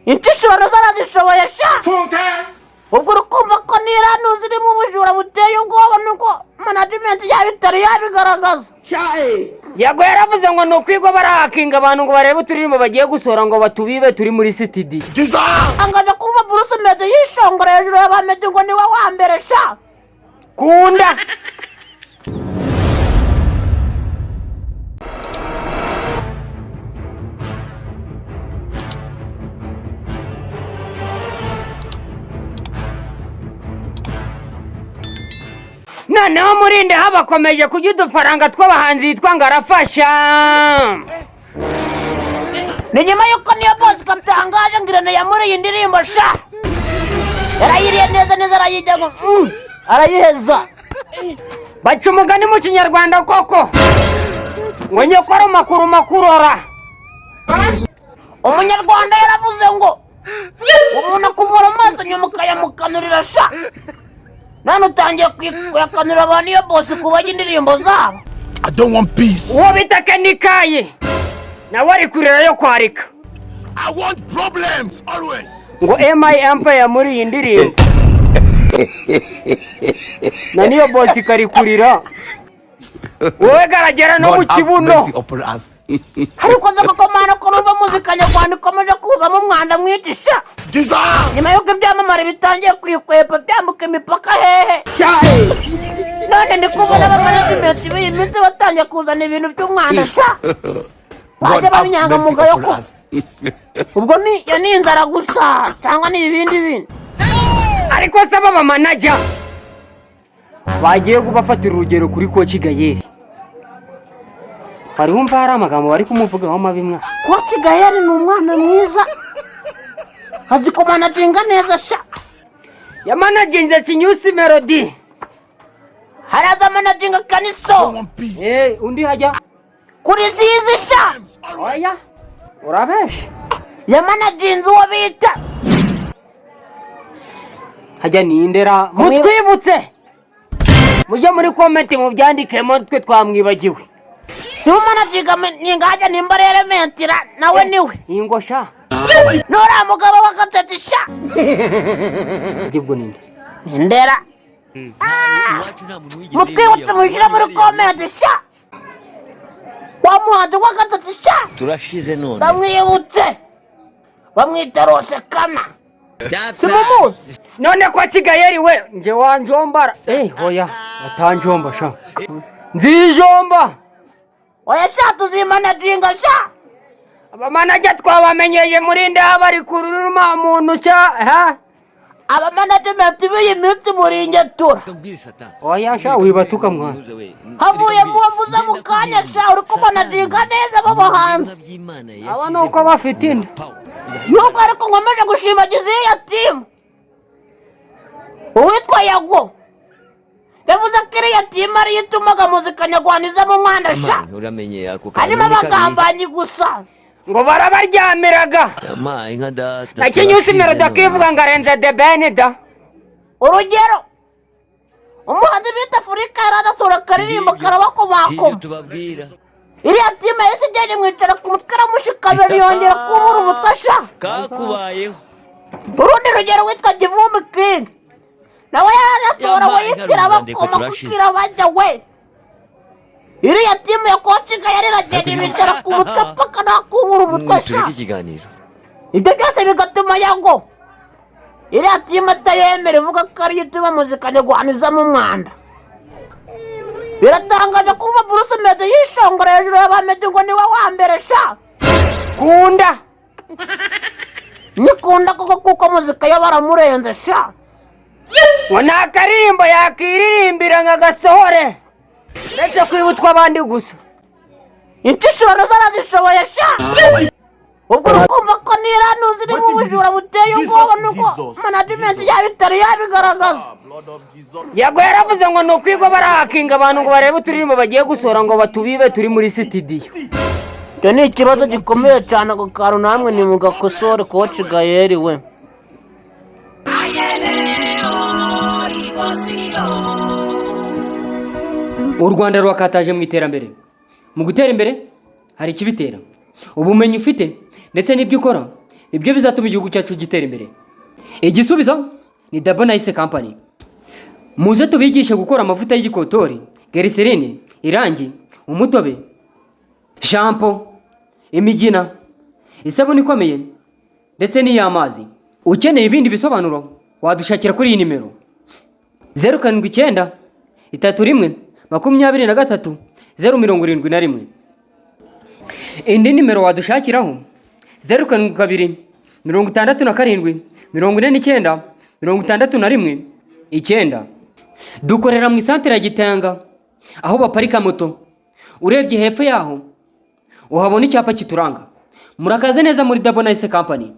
Intishoro zarazishoboye sha. Ubwo urukumva ko niranu ziri mu bujura buteye ubwoba nuko management yabitari yabigaragaza. Yago yaravuze ngo no kwigwa barahakinga abantu ngo barebe turimo bagiye gusora ngo batubibe turi muri studio. Angaje kuva Bruce Melody yishongora hejuru y'abamedi ngo niwe wa mbere sha. Kunda noneho murinde habakomeje kujya udufaranga tw'abahanzi yitwa ngo arafasha. Ni nyuma yuko niyo boss katangaje ngirane yamuriye indirimbo sha. Yarayiriye neza arayijya ngo arayiheza. Baca umugani mu Kinyarwanda koko ngo nyokora makurora. Umunyarwanda yaravuze ngo umuntu akuvura amaso nyuma ukayamukanurira sha. None utangiye kuyakanura abantu iyo boss kubajya indirimbo zabo. I don't want peace. Uwo bita Kenikaye nawe ari kurira yo kwarika. I want problems always. Ngo MI Empire muri iyi ndirimbo na niyo boss kari kurira. Wowe garagera no mu kibuno. Ariko nzakakomana ko ruva muzika nyarwanda ikomeje kuzamo umwanda mwicisha. Nyuma yuko ibyamamare bitangiye kwikwepa byambuka imipaka hehe. None ndi kubona abamanagement b'iyi minsi batangiye kuzana ibintu by'umwanda sha. Bajya babinyanga mugayo ko. Ubwo ni inzara gusa cyangwa ni ibindi bintu. Ariko saba ba manager bagiye kubafatira urugero kuri Coach Gayeri. Hari umva hari amagambo bari kumuvugaho mabimwa. Coach Gayeri ni umwana mwiza. Azi kumanaginga neza sha. Ya managinze Kinyusi Melody. Haraza managinga Kaniso. Undi hajya kuri zizi sha. Oya urabesha. Ya managinze uwo bita hajya nindera mutwibutse. Muje muri comment mu byandikemo twe twamwibagiwe. Niwe managinga ningaje nimba elementira nawe niwe. Ingo sha. Nora mugabo wakatete sha. Gibwo ninde? Ndera. Mutwibutse mujira muri comment sha. Wa muhanzi wakatete sha. Turashize none. Bamwibutse. Bamwita Rose Kana. Simumuzi. None kwa Kigayeri we nje wanjombara. Oya atanjomba sha. Nzijomba. Oya sha tuzimanaginga sha. Abamanager twabamenyeye murinde abari kuruma muntu cya ha. Abamanagement b'iyi minsi muringetura. Oya sha wibatuka mwana. Havuye muvuza mukanya sha uri kumanaginga neza babahanze. Aba nuko bafite inda. Nuko ariko nkomeje gushimagiza iya timu. Uwitwa Yago yavuze ko iriya timu ari itumaga muzika nyarwanda mu mwanda sha. Harimo abagambanyi gusa ngo barabaryamiraga. Na Kinyusi Melody akivuga ngo arenze The Ben da. Urugero umuhanzi bita Afurika yaradasura karirimbo karabakomakoma. Iriya timu yahise ijyanye mwicara ku mutwe aramushikabira yongera kubura umutwe sha. Kakubayeho. Urundi rugero witwa Givumbi King nawe yaradasura wayitira bakoma kukira bajya we. Iriya timu ya Coach Gayeri iragenda bicara ku mutwe paka nakubura umutwe sha. Ibyo byose bigatuma Yago iriya timu atayemera ivuga ko ari ituma muzika nyarwanda mu mwanda. Biratangaje kuva Bruce Melody yishongora hejuru y'abamedi ngo niwe wa mbere sha. Kunda Nikunda kuko muzika yo baramurenze sha. Wana akaririmbo yakiririmbira nk'agasohore ndetse kwibutwa abandi gusa. Intishoro zarazishoboye sha. Ubwo urukumva ko niranu ziri mu bujura buteye ubwoba nuko management yabitari yabigaragaza. Yago yaravuze ngo no kwigwa barahakinga abantu ngo barebe turimo bagiye gusora ngo batubibe turi muri studio. Cyo ni ikibazo gikomeye cyane ko karu namwe ni mugakosore Coach Gayeri we. U Rwanda rwakataje mu iterambere. Mu gutera imbere hari ikibitera. Ubumenyi ufite ndetse n'ibyo ukora nibyo bizatuma igihugu cyacu gitera imbere. Igisubizo ni Double Nice Company. Muze tubigishe gukora amavuta y'igikotori, glycerine, irangi, umutobe, shampoo, imigina, isabune ikomeye ndetse n'iy'amazi. Ukeneye ibindi bisobanuro wadushakira kuri iyi nimero 079 31 23 071. Indi nimero wadushakiraho 072 67 49 61 9. Dukorera mu isantere ya Gitanga aho baparika moto. Urebye hepfo yaho uhabona icyapa kituranga. Murakaze neza muri Double Nice Company.